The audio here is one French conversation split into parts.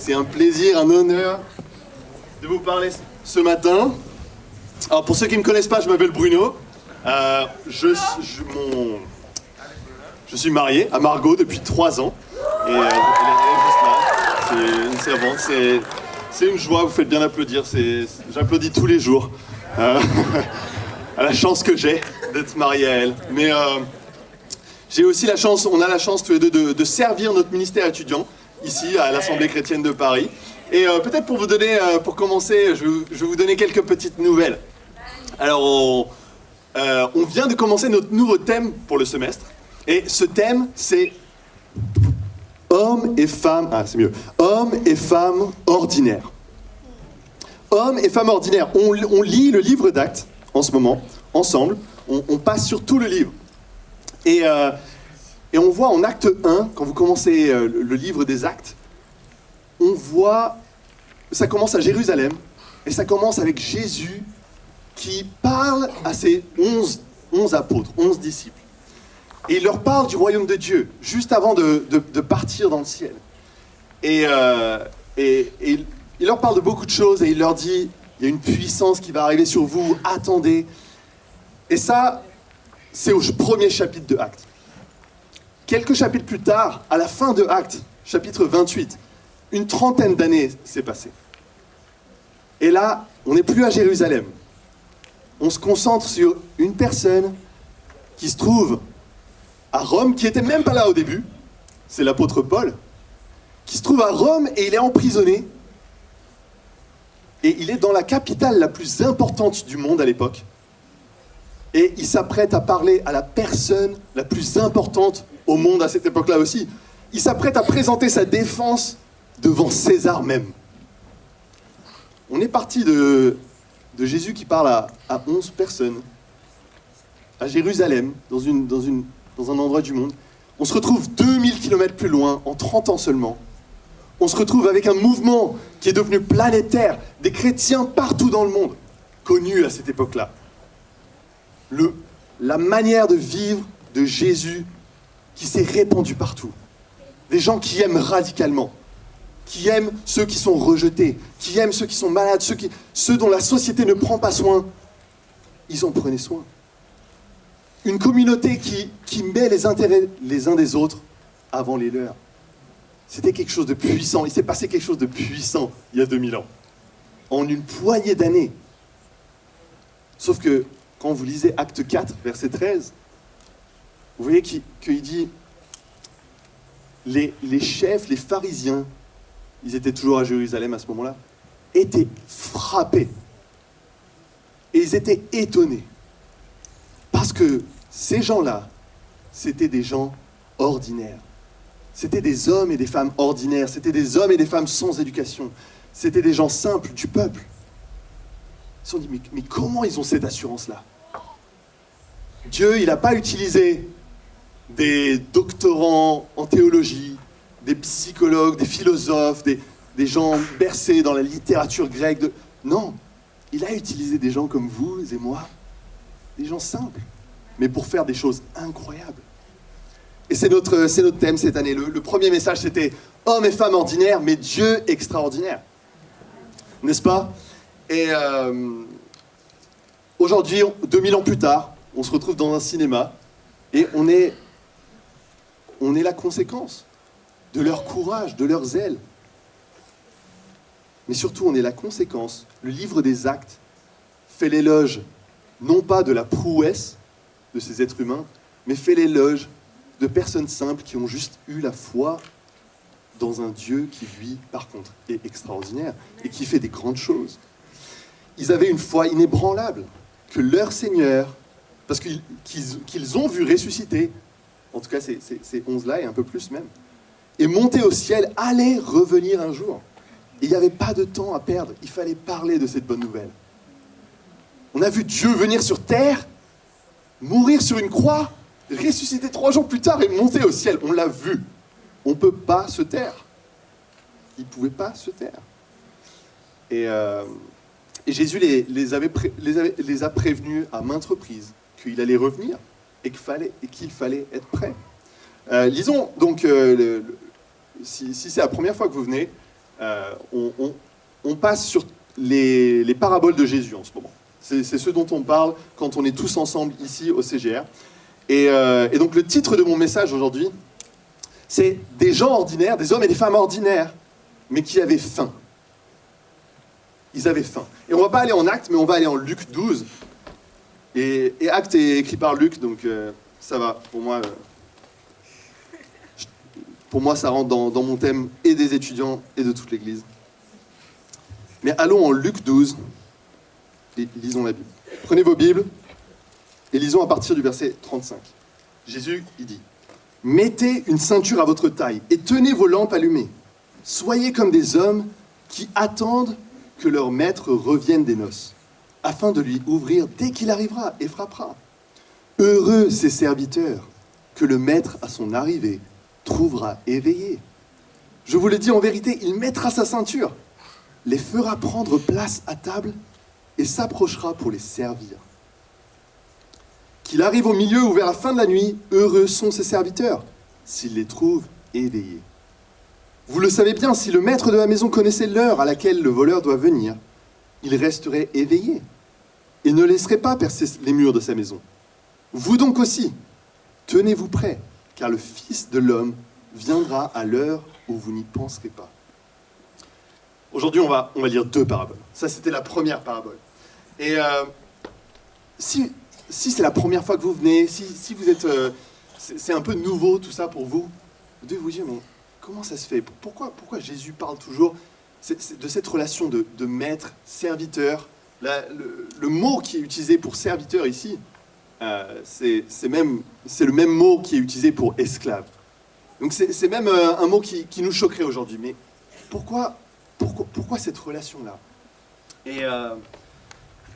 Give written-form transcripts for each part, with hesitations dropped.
C'est un plaisir, un honneur de vous parler ce matin. Alors pour ceux qui ne me connaissent pas, je m'appelle Bruno. Je suis marié à Margot depuis 3 ans. Et elle est juste là. C'est une servante. C'est une joie, vous faites bien applaudir. J'applaudis tous les jours. À la chance que j'ai d'être marié à elle. Mais j'ai aussi la chance, on a la chance tous les deux de servir notre ministère étudiant ici à l'Assemblée chrétienne de Paris. Et peut-être pour vous donner, pour commencer, je vais vous donner quelques petites nouvelles. Alors, on vient de commencer notre nouveau thème pour le semestre. Et ce thème, c'est hommes et femmes. Ah, c'est mieux. Hommes et femmes ordinaires. Hommes et femmes ordinaires. On lit le livre d'Actes en ce moment, ensemble. On passe sur tout le livre. Et on voit en acte 1, quand vous commencez le livre des Actes, on voit, ça commence à Jérusalem, et ça commence avec Jésus qui parle à ses 11 apôtres, 11 disciples. Et il leur parle du royaume de Dieu, juste avant de partir dans le ciel. Et il leur parle de beaucoup de choses, et il leur dit, il y a une puissance qui va arriver sur vous, attendez. Et ça, c'est au premier chapitre de Actes. Quelques chapitres plus tard, à la fin de Actes, chapitre 28, une trentaine d'années s'est passée. Et là, on n'est plus à Jérusalem. On se concentre sur une personne qui se trouve à Rome, qui n'était même pas là au début, c'est l'apôtre Paul, qui se trouve à Rome et il est emprisonné. Et il est dans la capitale la plus importante du monde à l'époque. Et il s'apprête à parler à la personne la plus importante au monde à cette époque-là aussi. Il s'apprête à présenter sa défense devant César même. On est parti de Jésus qui parle à 11 personnes, à Jérusalem, dans un endroit du monde. On se retrouve 2000 km plus loin, en 30 ans seulement. On se retrouve avec un mouvement qui est devenu planétaire, des chrétiens partout dans le monde, connus à cette époque-là. La manière de vivre de Jésus qui s'est répandue partout. Des gens qui aiment radicalement, qui aiment ceux qui sont rejetés, qui aiment ceux qui sont malades, ceux dont la société ne prend pas soin. Ils en prenaient soin. Une communauté qui met les intérêts les uns des autres avant les leurs. C'était quelque chose de puissant. Il s'est passé quelque chose de puissant il y a 2000 ans. En une poignée d'années. Sauf que quand vous lisez Acte 4, verset 13, vous voyez qu'il dit les chefs, les pharisiens, ils étaient toujours à Jérusalem à ce moment-là, étaient frappés. Et ils étaient étonnés. Parce que ces gens-là, c'était des gens ordinaires. C'était des hommes et des femmes ordinaires. C'était des hommes et des femmes sans éducation. C'était des gens simples du peuple. Ils se sont dit, mais comment ils ont cette assurance-là? Dieu, il n'a pas utilisé des doctorants en théologie, des psychologues, des philosophes, des gens bercés dans la littérature grecque. Non, il a utilisé des gens comme vous et moi, des gens simples, mais pour faire des choses incroyables. Et c'est notre thème cette année. Le premier message, c'était « Hommes et femmes ordinaires, mais Dieu extraordinaire ». N'est-ce pas? Et aujourd'hui, 2000 ans plus tard, on se retrouve dans un cinéma et on est la conséquence de leur courage, de leur zèle. Mais surtout, on est la conséquence. Le livre des Actes fait l'éloge, non pas de la prouesse de ces êtres humains, mais fait l'éloge de personnes simples qui ont juste eu la foi dans un Dieu qui, lui, par contre, est extraordinaire et qui fait des grandes choses. Ils avaient une foi inébranlable que leur Seigneur, parce qu'ils ont vu ressusciter, en tout cas ces 11-là et un peu plus même, et monter au ciel, allait revenir un jour. Et il n'y avait pas de temps à perdre, il fallait parler de cette bonne nouvelle. On a vu Dieu venir sur terre, mourir sur une croix, ressusciter 3 jours plus tard et monter au ciel. On l'a vu. On ne peut pas se taire. Il ne pouvait pas se taire. Et Jésus les a prévenus à maintes reprises qu'il allait revenir et qu'il fallait être prêt. Lisons donc, si c'est la première fois que vous venez, On passe sur les paraboles de Jésus en ce moment. C'est ce dont on parle quand on est tous ensemble ici au CGR. Et donc le titre de mon message aujourd'hui, c'est « Des gens ordinaires, des hommes et des femmes ordinaires, mais qui avaient faim ». Ils avaient faim. Et on ne va pas aller en Actes, mais on va aller en Luc 12. Et Actes est écrit par Luc, donc ça va. Pour moi, ça rentre dans mon thème et des étudiants et de toute l'Église. Mais allons en Luc 12 et lisons la Bible. Prenez vos Bibles et lisons à partir du verset 35. Jésus, il dit « Mettez une ceinture à votre taille et tenez vos lampes allumées. Soyez comme des hommes qui attendent que leur maître revienne des noces, afin de lui ouvrir dès qu'il arrivera et frappera. Heureux ces serviteurs que le maître à son arrivée trouvera éveillés. Je vous le dis en vérité, il mettra sa ceinture, les fera prendre place à table et s'approchera pour les servir. Qu'il arrive au milieu ou vers la fin de la nuit, heureux sont ses serviteurs, s'il les trouve éveillés. Vous le savez bien, si le maître de la maison connaissait l'heure à laquelle le voleur doit venir, il resterait éveillé et ne laisserait pas percer les murs de sa maison. Vous donc aussi, tenez-vous prêts, car le Fils de l'homme viendra à l'heure où vous n'y penserez pas. Aujourd'hui, on va lire 2 paraboles. Ça, c'était la première parabole. Et si c'est la première fois que vous venez, si vous êtes... c'est un peu nouveau tout ça pour vous, vous devez vous dire, mais comment ça se fait ? Pourquoi Jésus parle toujours de cette relation de maître, serviteur ? Le mot qui est utilisé pour serviteur ici, c'est le même mot qui est utilisé pour esclave. Donc c'est même un mot qui nous choquerait aujourd'hui. Mais pourquoi cette relation-là ?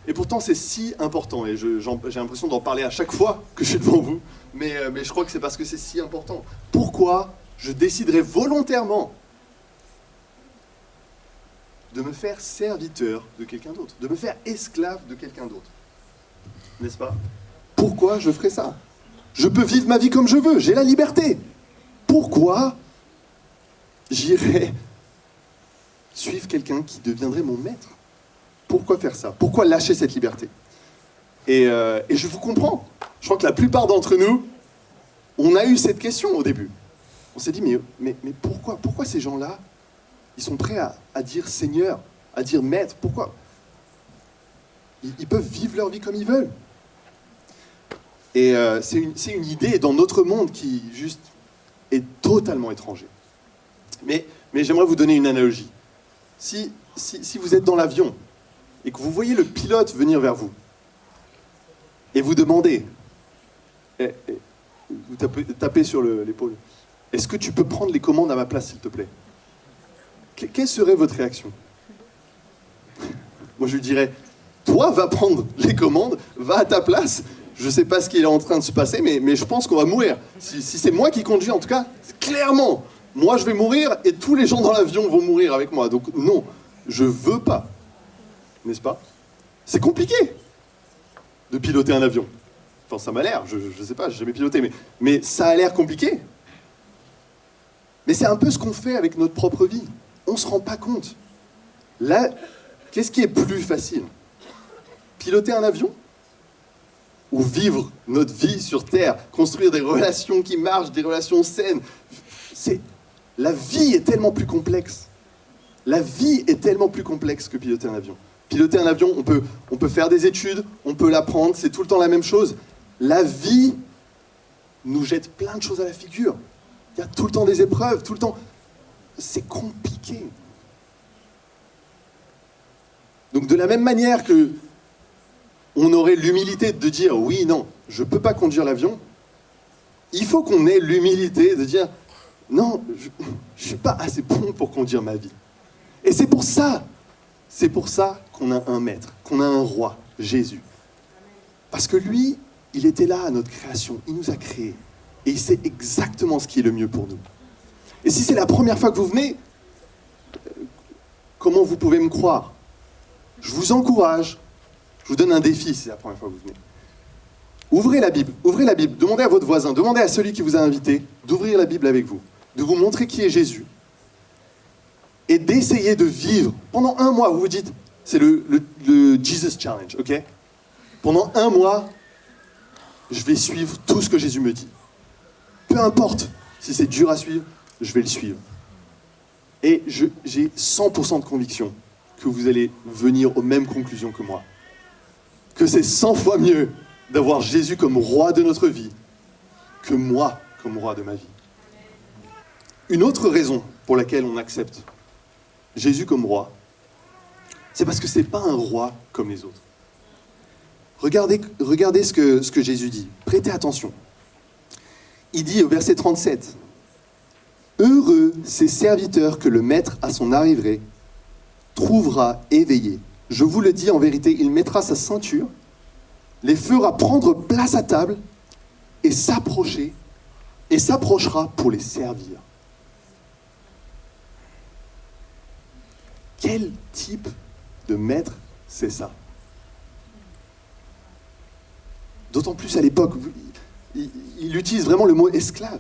Et pourtant c'est si important, et j'ai l'impression d'en parler à chaque fois que je suis devant vous, mais je crois que c'est parce que c'est si important. Pourquoi je déciderai volontairement de me faire serviteur de quelqu'un d'autre, de me faire esclave de quelqu'un d'autre. N'est-ce pas ? Pourquoi je ferai ça ? Je peux vivre ma vie comme je veux, j'ai la liberté. Pourquoi j'irais suivre quelqu'un qui deviendrait mon maître ? Pourquoi faire ça ? Pourquoi lâcher cette liberté ? Et je vous comprends. Je crois que la plupart d'entre nous, on a eu cette question au début. On s'est dit, mais pourquoi ces gens-là, ils sont prêts à dire Seigneur, à dire Maître, pourquoi ? Ils peuvent vivre leur vie comme ils veulent. Et c'est une idée dans notre monde qui, juste, est totalement étranger. Mais j'aimerais vous donner une analogie. Si vous êtes dans l'avion et que vous voyez le pilote venir vers vous, et vous demandez, vous tapez sur l'épaule, est-ce que tu peux prendre les commandes à ma place, s'il te plaît ? Quelle serait votre réaction ? Moi, je lui dirais, toi, va prendre les commandes, va à ta place. Je ne sais pas ce qui est en train de se passer, mais je pense qu'on va mourir. Si c'est moi qui conduis, en tout cas, clairement, moi, je vais mourir et tous les gens dans l'avion vont mourir avec moi. Donc, non, je ne veux pas. N'est-ce pas ? C'est compliqué de piloter un avion. Enfin, ça m'a l'air, je ne sais pas, je n'ai jamais piloté, mais ça a l'air compliqué. Mais c'est un peu ce qu'on fait avec notre propre vie. On ne se rend pas compte. Là, qu'est-ce qui est plus facile ? Piloter un avion ? Ou vivre notre vie sur Terre ? Construire des relations qui marchent, des relations saines ? La vie est tellement plus complexe. La vie est tellement plus complexe que piloter un avion. Piloter un avion, on peut faire des études, on peut l'apprendre, c'est tout le temps la même chose. La vie nous jette plein de choses à la figure. Il y a tout le temps des épreuves, tout le temps... C'est compliqué. Donc de la même manière que on aurait l'humilité de dire « oui, non, je ne peux pas conduire l'avion », il faut qu'on ait l'humilité de dire « non, je ne suis pas assez bon pour conduire ma vie ». Et c'est pour ça qu'on a un maître, qu'on a un roi, Jésus. Parce que lui, il était là à notre création, il nous a créés. Et il sait exactement ce qui est le mieux pour nous. Et si c'est la première fois que vous venez, comment vous pouvez me croire ? Je vous encourage, je vous donne un défi si c'est la première fois que vous venez. Ouvrez la Bible, demandez à votre voisin, demandez à celui qui vous a invité d'ouvrir la Bible avec vous, de vous montrer qui est Jésus. et d'essayer de vivre pendant un mois. Vous vous dites, c'est le Jesus Challenge, ok? Pendant un mois, je vais suivre tout ce que Jésus me dit. Peu importe si c'est dur à suivre, je vais le suivre. Et j'ai 100% de conviction que vous allez venir aux mêmes conclusions que moi. Que c'est 100 fois mieux d'avoir Jésus comme roi de notre vie que moi comme roi de ma vie. Une autre raison pour laquelle on accepte Jésus comme roi, c'est parce que ce n'est pas un roi comme les autres. Regardez ce que Jésus dit. Prêtez attention. Il dit au verset 37, « Heureux ces serviteurs que le maître à son arrivée trouvera éveillés. Je vous le dis en vérité, il mettra sa ceinture, les fera prendre place à table et s'approchera pour les servir. » Quel type de maître c'est ça? D'autant plus à l'époque, il utilise vraiment le mot esclave.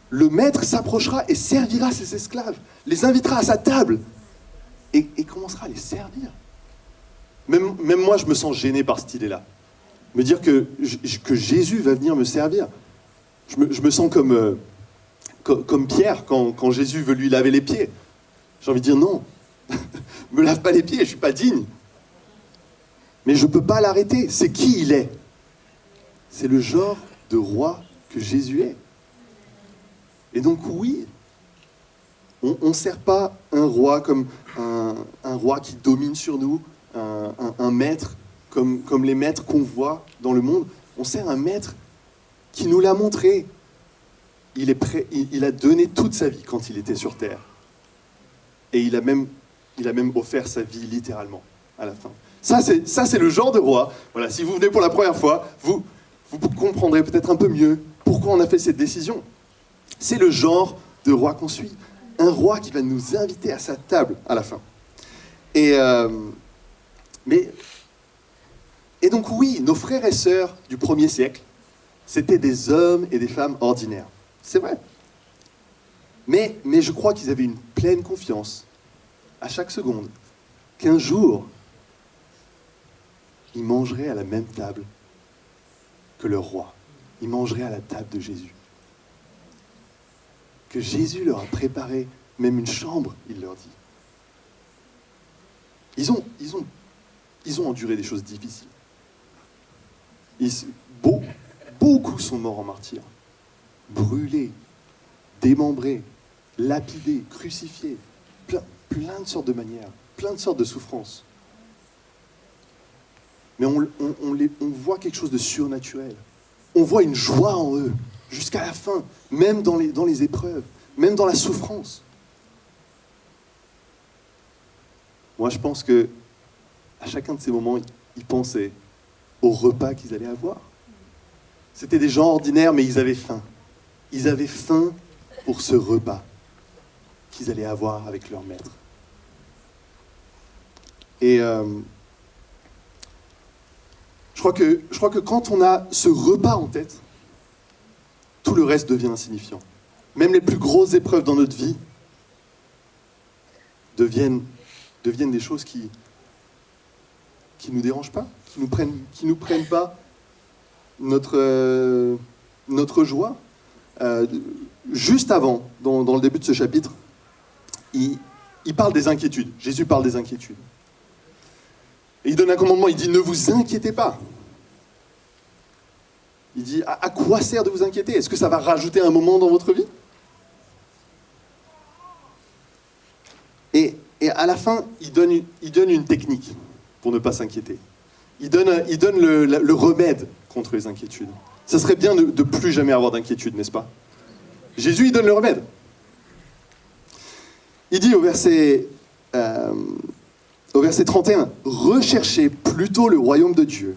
Le maître s'approchera et servira ses esclaves, les invitera à sa table et commencera à les servir. Même moi, je me sens gêné par cette idée-là. Me dire que Jésus va venir me servir. Je me sens comme Pierre quand Jésus veut lui laver les pieds. J'ai envie de dire non, me lave pas les pieds, je suis pas digne. Mais je peux pas l'arrêter. C'est qui il est. C'est le genre de roi que Jésus est. Et donc oui, on ne sert pas un roi comme un roi qui domine sur nous, un maître comme les maîtres qu'on voit dans le monde. On sert un maître qui nous l'a montré. Il est prêt, il a donné toute sa vie quand il était sur terre. Et il a même offert sa vie littéralement à la fin. Ça, c'est le genre de roi. Voilà, si vous venez pour la première fois, vous comprendrez peut-être un peu mieux pourquoi on a fait cette décision. C'est le genre de roi qu'on suit. Un roi qui va nous inviter à sa table à la fin. Et donc oui, nos frères et sœurs du 1er siècle, c'était des hommes et des femmes ordinaires. C'est vrai. Mais je crois qu'ils avaient une pleine confiance, à chaque seconde, qu'un jour, ils mangeraient à la même table que leur roi. Ils mangeraient à la table de Jésus. Que Jésus leur a préparé même une chambre, il leur dit. Ils ont enduré des choses difficiles. Beaucoup sont morts en martyrs, brûlés, démembrés, lapidés, crucifiés, plein de sortes de manières, plein de sortes de souffrances. Mais on voit quelque chose de surnaturel. On voit une joie en eux, jusqu'à la fin, même dans les épreuves, même dans la souffrance. Moi, je pense que à chacun de ces moments, ils pensaient au repas qu'ils allaient avoir. C'était des gens ordinaires, mais ils avaient faim. Ils avaient faim pour ce repas qu'ils allaient avoir avec leur maître. Et je crois que quand on a ce repas en tête, tout le reste devient insignifiant. Même les plus grosses épreuves dans notre vie deviennent des choses qui nous dérangent pas, qui nous prennent pas notre joie. Juste avant, dans le début de ce chapitre, il parle des inquiétudes. Jésus parle des inquiétudes. Et il donne un commandement, il dit « Ne vous inquiétez pas ». Il dit « À quoi sert de vous inquiéter? Est-ce que ça va rajouter un moment dans votre vie ?» Et à la fin, il donne une technique pour ne pas s'inquiéter. Il donne le remède contre les inquiétudes. Ça serait bien de plus jamais avoir d'inquiétude, n'est-ce pas? Jésus, il donne le remède. Il dit au verset 31, « Recherchez plutôt le royaume de Dieu,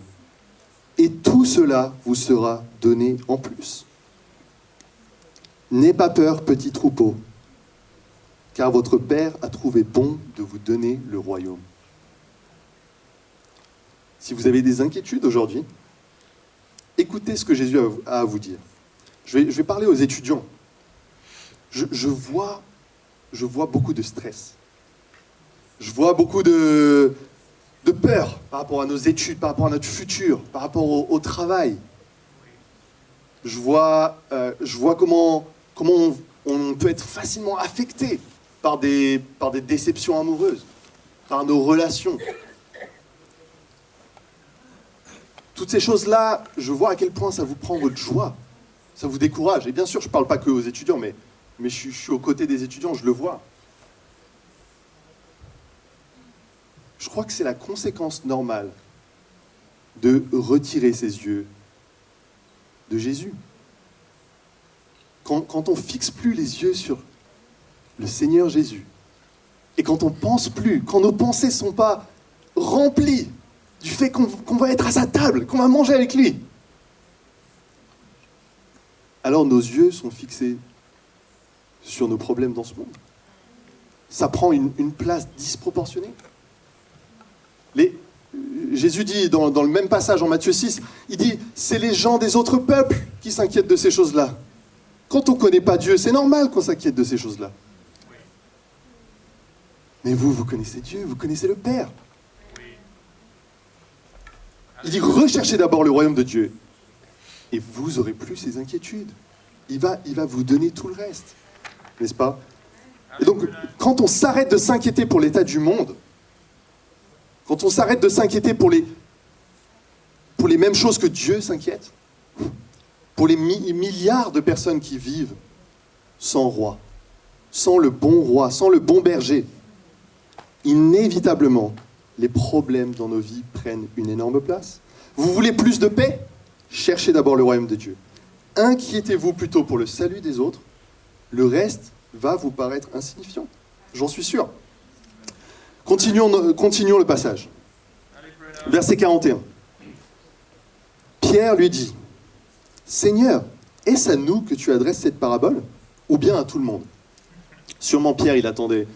et tout cela vous sera donné en plus. N'aie pas peur, petit troupeau, car votre Père a trouvé bon de vous donner le royaume. » Si vous avez des inquiétudes aujourd'hui, écoutez ce que Jésus a à vous dire. Je vais parler aux étudiants. Je vois je vois beaucoup de stress. Je vois beaucoup de peur par rapport à nos études, par rapport à notre futur, par rapport au travail. Je vois comment on peut être facilement affecté par des déceptions amoureuses, par nos relations. Toutes ces choses-là, je vois à quel point ça vous prend votre joie, ça vous décourage. Et bien sûr, je ne parle pas que aux étudiants, mais je suis aux côtés des étudiants, je le vois. Je crois que c'est la conséquence normale de retirer ses yeux de Jésus. Quand on fixe plus les yeux sur le Seigneur Jésus, et quand on pense plus, quand nos pensées ne sont pas remplies du fait qu'on va être à sa table, qu'on va manger avec lui, alors nos yeux sont fixés sur nos problèmes dans ce monde. Ça prend une place disproportionnée. Jésus dit dans le même passage en Matthieu 6, il dit « C'est les gens des autres peuples qui s'inquiètent de ces choses-là. » Quand on ne connaît pas Dieu, c'est normal qu'on s'inquiète de ces choses-là. Mais vous connaissez Dieu, vous connaissez le Père. Il dit « Recherchez d'abord le royaume de Dieu et vous aurez plus ces inquiétudes. » Il va vous donner tout le reste. N'est-ce pas? Et donc, quand on s'arrête de s'inquiéter pour l'état du monde, quand on s'arrête de s'inquiéter pour les mêmes choses que Dieu s'inquiète, pour les milliards de personnes qui vivent sans roi, sans le bon berger, inévitablement, les problèmes dans nos vies prennent une énorme place. Vous voulez plus de paix? Cherchez d'abord le royaume de Dieu. Inquiétez-vous plutôt pour le salut des autres. Le reste va vous paraître insignifiant. J'en suis sûr. Continuons le passage. Verset 41. Pierre lui dit, « Seigneur, est-ce à nous que tu adresses cette parabole, ou bien à tout le monde ?» Sûrement Pierre, il attendait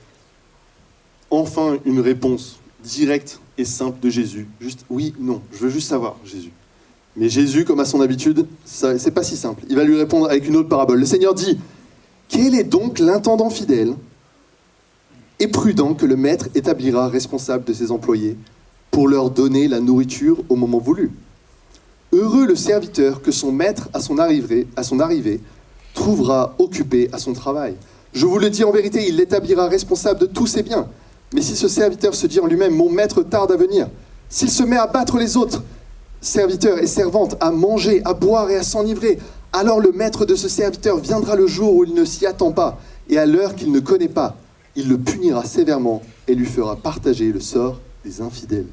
enfin une réponse directe et simple de Jésus. Juste, oui, non, je veux juste savoir, Jésus. Mais Jésus, comme à son habitude, c'est pas si simple. Il va lui répondre avec une autre parabole. Le Seigneur dit, « Quel est donc l'intendant fidèle et prudent que le maître établira responsable de ses employés pour leur donner la nourriture au moment voulu. Heureux le serviteur que son maître, à son arrivée, trouvera occupé à son travail. Je vous le dis en vérité, il l'établira responsable de tous ses biens. Mais si ce serviteur se dit en lui-même, mon maître tarde à venir, s'il se met à battre les autres serviteurs et servantes, à manger, à boire et à s'enivrer, alors le maître de ce serviteur viendra le jour où il ne s'y attend pas, et à l'heure qu'il ne connaît pas. Il le punira sévèrement et lui fera partager le sort des infidèles.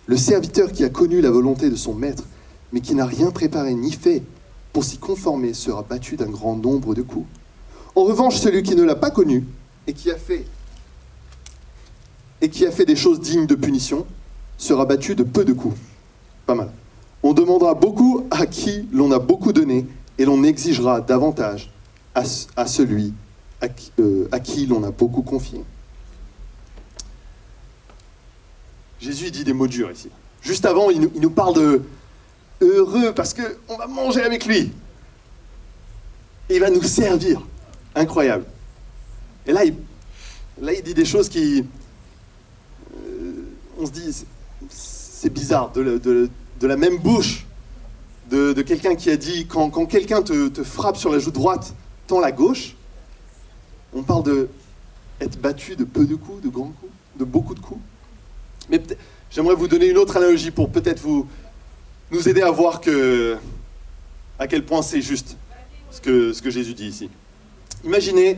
Le serviteur qui a connu la volonté de son maître, mais qui n'a rien préparé ni fait pour s'y conformer, sera battu d'un grand nombre de coups. En revanche, celui qui ne l'a pas connu et qui a fait des choses dignes de punition sera battu de peu de coups. Pas mal. On demandera beaucoup à qui l'on a beaucoup donné et l'on exigera davantage à celui à qui l'on a beaucoup confié. Jésus dit des mots durs ici. Juste avant, il nous parle de heureux parce qu'on va manger avec lui. Et il va nous servir. Incroyable. Et là, il dit des choses qui... on se dit, c'est bizarre, de la même bouche de quelqu'un qui a dit, quand quelqu'un te frappe sur la joue droite, tends la gauche, on parle d'être battu de peu de coups, de grands coups, de beaucoup de coups. Mais j'aimerais vous donner une autre analogie pour peut-être nous aider à voir à quel point c'est juste ce que Jésus dit ici. Imaginez,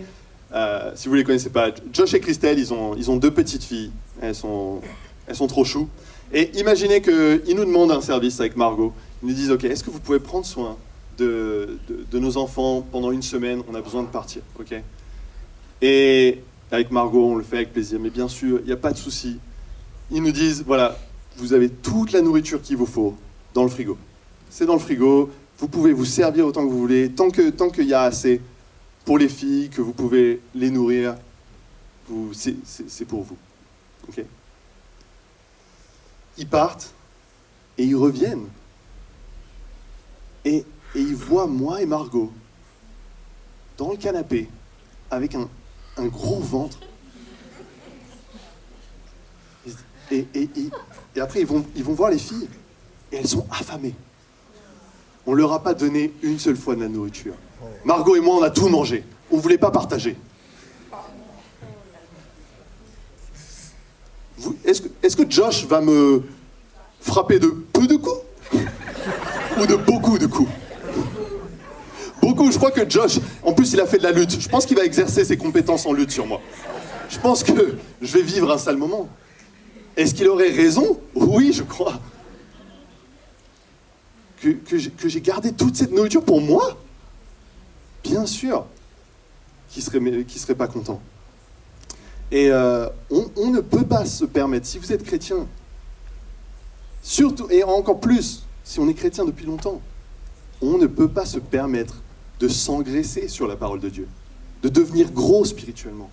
si vous ne les connaissez pas, Josh et Christelle, ils ont deux petites filles. Elles sont trop choues. Et imaginez qu'ils nous demandent un service avec Margot. Ils nous disent, ok, est-ce que vous pouvez prendre soin de nos enfants pendant une semaine? On a besoin de partir, ok? Et avec Margot, on le fait avec plaisir. Mais bien sûr, il n'y a pas de souci. Ils nous disent, voilà, vous avez toute la nourriture qu'il vous faut dans le frigo. C'est dans le frigo, vous pouvez vous servir autant que vous voulez, tant qu'il y a assez pour les filles, que vous pouvez les nourrir, c'est pour vous. Okay. Ils partent et ils reviennent. Et ils voient moi et Margot dans le canapé avec un un gros ventre. Et après, ils vont voir les filles, et elles sont affamées. On leur a pas donné une seule fois de la nourriture. Margot et moi, on a tout mangé. On voulait pas partager. Est-ce que Josh va me frapper de peu de coups ou de beaucoup de coups? Beaucoup, je crois que Josh, en plus il a fait de la lutte. Je pense qu'il va exercer ses compétences en lutte sur moi. Je pense que je vais vivre un sale moment. Est-ce qu'il aurait raison? Oui, je crois. Que j'ai gardé toute cette nourriture pour moi? Bien sûr qui serait pas content. Et on ne peut pas se permettre, si vous êtes chrétien, surtout, et encore plus, si on est chrétien depuis longtemps, on ne peut pas se permettre de s'engraisser sur la parole de Dieu, de devenir gros spirituellement,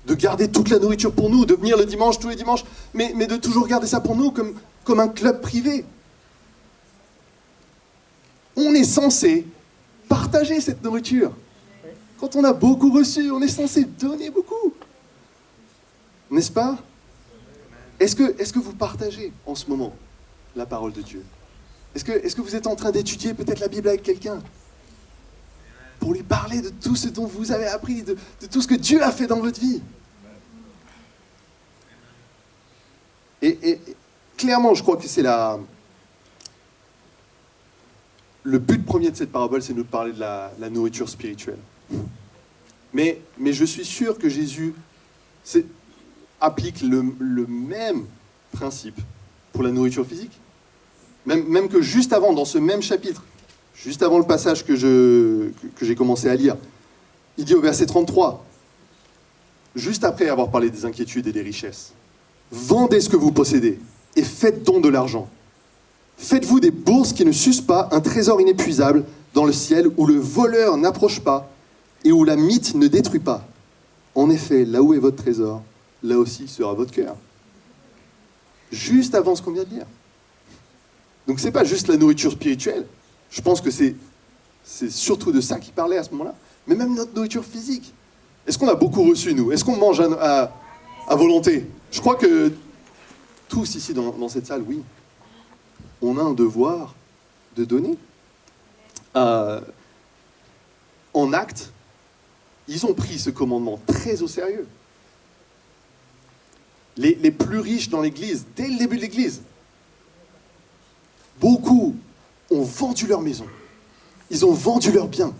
de garder toute la nourriture pour nous, de venir le dimanche, tous les dimanches, mais de toujours garder ça pour nous comme un club privé. On est censé partager cette nourriture. Quand on a beaucoup reçu, on est censé donner beaucoup. N'est-ce pas? Est-ce que vous partagez en ce moment la parole de Dieu? Est-ce que vous êtes en train d'étudier peut-être la Bible avec quelqu'un? Pour lui parler de tout ce dont vous avez appris, de tout ce que Dieu a fait dans votre vie. Et clairement, je crois que c'est le but premier de cette parabole, c'est de nous parler de la nourriture spirituelle. Mais je suis sûr que Jésus applique le même principe pour la nourriture physique. Même que juste avant, dans ce même chapitre, juste avant le passage que j'ai commencé à lire, il dit au verset 33, juste après avoir parlé des inquiétudes et des richesses, « Vendez ce que vous possédez et faites don de l'argent. Faites-vous des bourses qui ne s'usent pas, un trésor inépuisable dans le ciel où le voleur n'approche pas et où la mythe ne détruit pas. En effet, là où est votre trésor, là aussi sera votre cœur. » Juste avant ce qu'on vient de lire. Donc c'est pas juste la nourriture spirituelle. Je pense que c'est surtout de ça qu'il parlait à ce moment-là. Mais même notre nourriture physique. Est-ce qu'on a beaucoup reçu, nous? Est-ce qu'on mange à volonté? Je crois que tous ici dans cette salle, oui. On a un devoir de donner. En acte, ils ont pris ce commandement très au sérieux. Les plus riches dans l'Église, dès le début de l'Église, beaucoup ont vendu leur maison. Ils ont vendu leurs biens.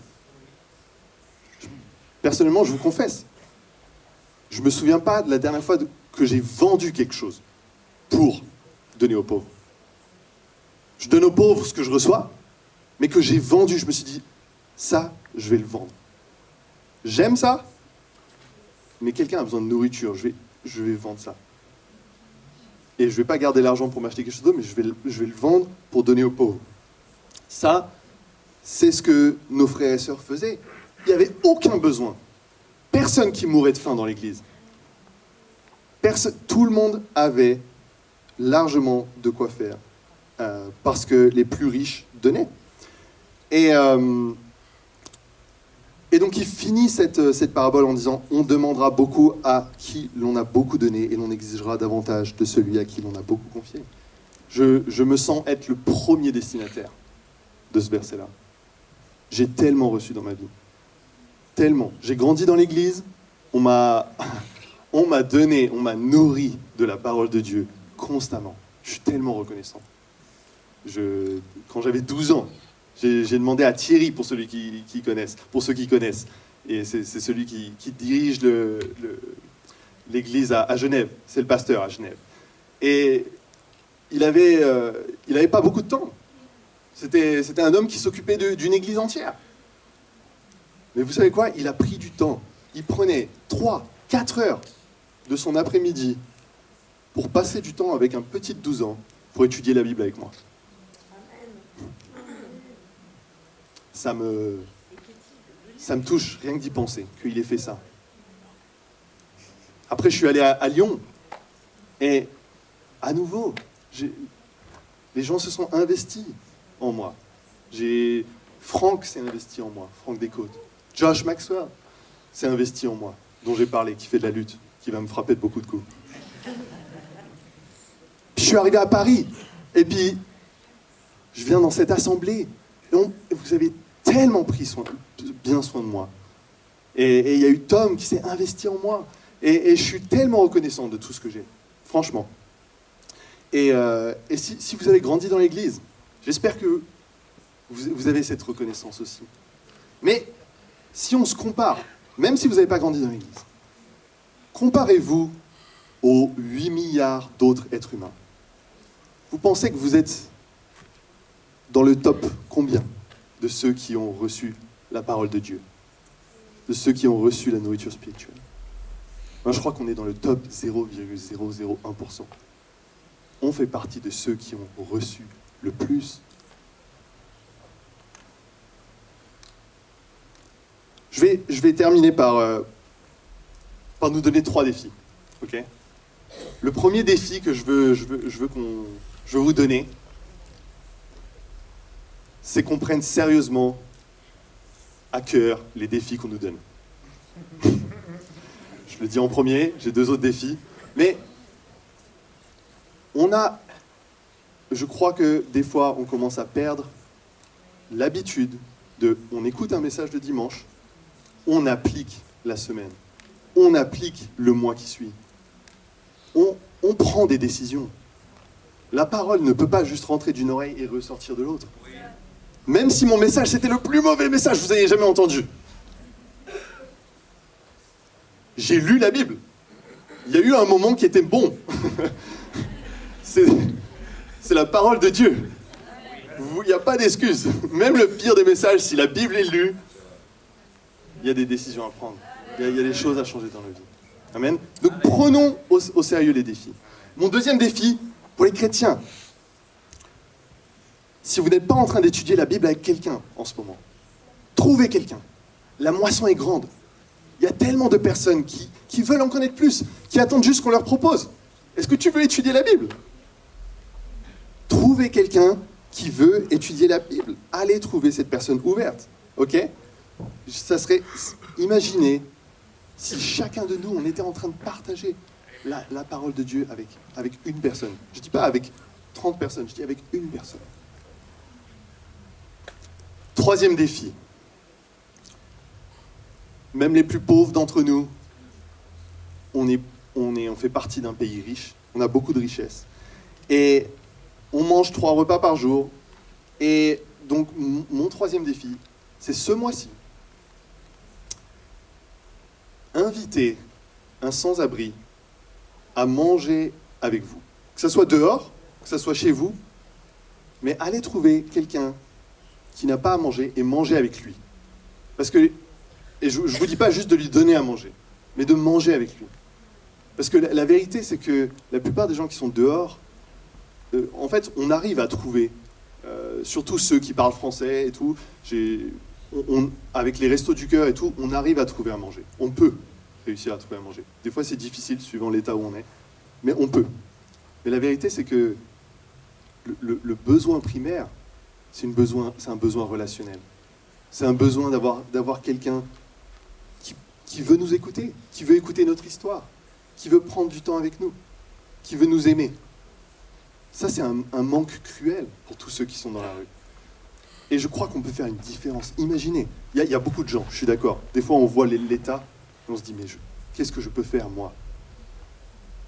Personnellement, je vous confesse, je ne me souviens pas de la dernière fois que j'ai vendu quelque chose pour donner aux pauvres. Je donne aux pauvres ce que je reçois, mais que j'ai vendu, je me suis dit, ça, je vais le vendre. J'aime ça, mais quelqu'un a besoin de nourriture, je vais vendre ça. Et je ne vais pas garder l'argent pour m'acheter quelque chose d'autre, mais je vais le vendre pour donner aux pauvres. Ça, c'est ce que nos frères et sœurs faisaient. Il n'y avait aucun besoin. Personne qui mourait de faim dans l'église. Tout le monde avait largement de quoi faire. Parce que les plus riches donnaient. Et donc il finit cette parabole en disant « On demandera beaucoup à qui l'on a beaucoup donné et l'on exigera davantage de celui à qui l'on a beaucoup confié. » Je me sens être le premier destinataire de ce verset-là. J'ai tellement reçu dans ma vie. Tellement. J'ai grandi dans l'église, on m'a donné, on m'a nourri de la parole de Dieu constamment. Je suis tellement reconnaissant. Quand j'avais 12 ans, j'ai demandé à Thierry, pour ceux qui connaissent, et c'est celui qui dirige l'église à Genève, c'est le pasteur à Genève. Et il avait pas beaucoup de temps. C'était un homme qui s'occupait d'une église entière. Mais vous savez quoi? Il a pris du temps. Il prenait 3-4 heures de son après-midi pour passer du temps avec un petit de 12 ans pour étudier la Bible avec moi. Ça me touche, rien que d'y penser, qu'il ait fait ça. Après, je suis allé à Lyon, et à nouveau, les gens se sont investis en moi. Franck s'est investi en moi, Franck Descôtes, Josh Maxwell. s'est investi en moi, dont j'ai parlé, qui fait de la lutte, qui va me frapper de beaucoup de coups. Puis je suis arrivé à Paris, et puis je viens dans cette assemblée, et vous avez tellement pris bien soin de moi. Et il y a eu Tom qui s'est investi en moi, et je suis tellement reconnaissant de tout ce que j'ai, franchement. Et si vous avez grandi dans l'église, j'espère que vous avez cette reconnaissance aussi. Mais si on se compare, même si vous n'avez pas grandi dans l'église, comparez-vous aux 8 milliards d'autres êtres humains. Vous pensez que vous êtes dans le top combien de ceux qui ont reçu la parole de Dieu, de ceux qui ont reçu la nourriture spirituelle? Moi, je crois qu'on est dans le top 0,001%. On fait partie de ceux qui ont reçu le plus. Je vais terminer par nous donner 3 défis. Okay. Le premier défi que je veux vous donner, c'est qu'on prenne sérieusement à cœur les défis qu'on nous donne. Je le dis en premier, j'ai 2 autres défis, mais je crois que des fois, on commence à perdre l'habitude on écoute un message de dimanche, on applique la semaine, on applique le mois qui suit. On prend des décisions. La parole ne peut pas juste rentrer d'une oreille et ressortir de l'autre. Même si mon message, c'était le plus mauvais message que vous ayez jamais entendu. J'ai lu la Bible. Il y a eu un moment qui était bon. C'est la parole de Dieu. Il n'y a pas d'excuse. Même le pire des messages, si la Bible est lue, il y a des décisions à prendre. Il y a des choses à changer dans nos vies. Amen. Donc prenons au sérieux les défis. Mon deuxième défi, pour les chrétiens, si vous n'êtes pas en train d'étudier la Bible avec quelqu'un en ce moment, trouvez quelqu'un. La moisson est grande. Il y a tellement de personnes qui veulent en connaître plus, qui attendent juste qu'on leur propose. Est-ce que tu veux étudier la Bible? Trouvez quelqu'un qui veut étudier la Bible. Allez trouver cette personne ouverte. Ok? Ça serait... Imaginez si chacun de nous, on était en train de partager la parole de Dieu avec une personne. Je ne dis pas avec 30 personnes, je dis avec une personne. Troisième défi. Même les plus pauvres d'entre nous, on fait partie d'un pays riche, on a beaucoup de richesses. Et on mange 3 repas par jour. Et donc, mon troisième défi, c'est ce mois-ci. Inviter un sans-abri à manger avec vous. Que ce soit dehors, que ce soit chez vous, mais allez trouver quelqu'un qui n'a pas à manger et manger avec lui. Parce que, et je ne vous dis pas juste de lui donner à manger, mais de manger avec lui. Parce que la vérité, c'est que la plupart des gens qui sont dehors, en fait, on arrive à trouver, surtout ceux qui parlent français et tout, avec les restos du cœur et tout, on arrive à trouver à manger. On peut réussir à trouver à manger. Des fois, c'est difficile suivant l'état où on est, mais on peut. Mais la vérité, c'est que le besoin primaire, c'est un besoin relationnel. C'est un besoin d'avoir quelqu'un qui veut nous écouter, qui veut écouter notre histoire, qui veut prendre du temps avec nous, qui veut nous aimer. Ça, c'est un manque cruel pour tous ceux qui sont dans la rue. Et je crois qu'on peut faire une différence. Imaginez, il y a beaucoup de gens, je suis d'accord. Des fois, on voit l'État, et on se dit, mais qu'est-ce que je peux faire, moi?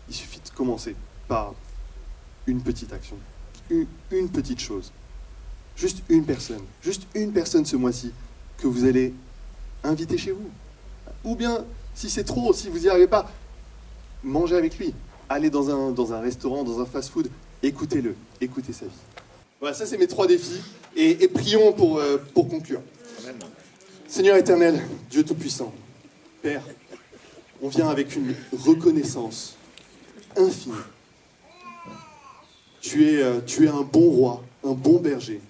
Il suffit de commencer par une petite action, une petite chose. Juste une personne ce mois-ci que vous allez inviter chez vous. Ou bien, si c'est trop, si vous n'y arrivez pas, mangez avec lui. Allez dans un restaurant, dans un fast-food, écoutez-le, écoutez sa vie. Voilà, ça c'est mes 3 défis. Et prions pour conclure. Amen. Seigneur éternel, Dieu Tout-Puissant, Père, on vient avec une reconnaissance infinie. Tu es un bon roi, un bon berger.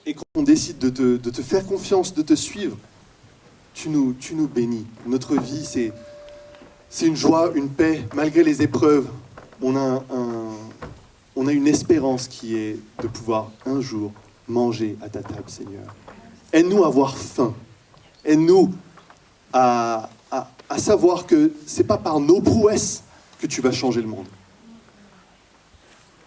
Et quand on décide de te faire confiance, de te suivre, tu nous bénis. Notre vie, c'est une joie, une paix, malgré les épreuves. On a une espérance qui est de pouvoir un jour manger à ta table, Seigneur. Aide-nous à avoir faim. Aide-nous à savoir que c'est pas par nos prouesses que tu vas changer le monde.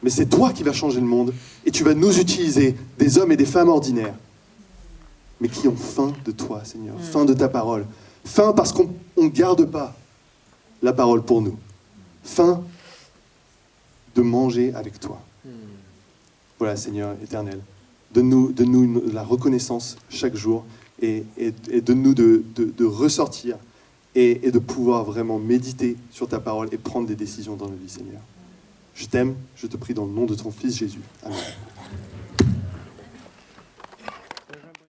Mais c'est toi qui vas changer le monde et tu vas nous utiliser, des hommes et des femmes ordinaires, mais qui ont faim de toi, Seigneur, faim de ta parole. Faim parce qu'on ne garde pas la parole pour nous. Faim de manger avec toi. Voilà, Seigneur éternel. Donne-nous la reconnaissance chaque jour et donne-nous de ressortir et de pouvoir vraiment méditer sur ta parole et prendre des décisions dans nos vies, Seigneur. Je t'aime, je te prie dans le nom de ton Fils Jésus. Amen.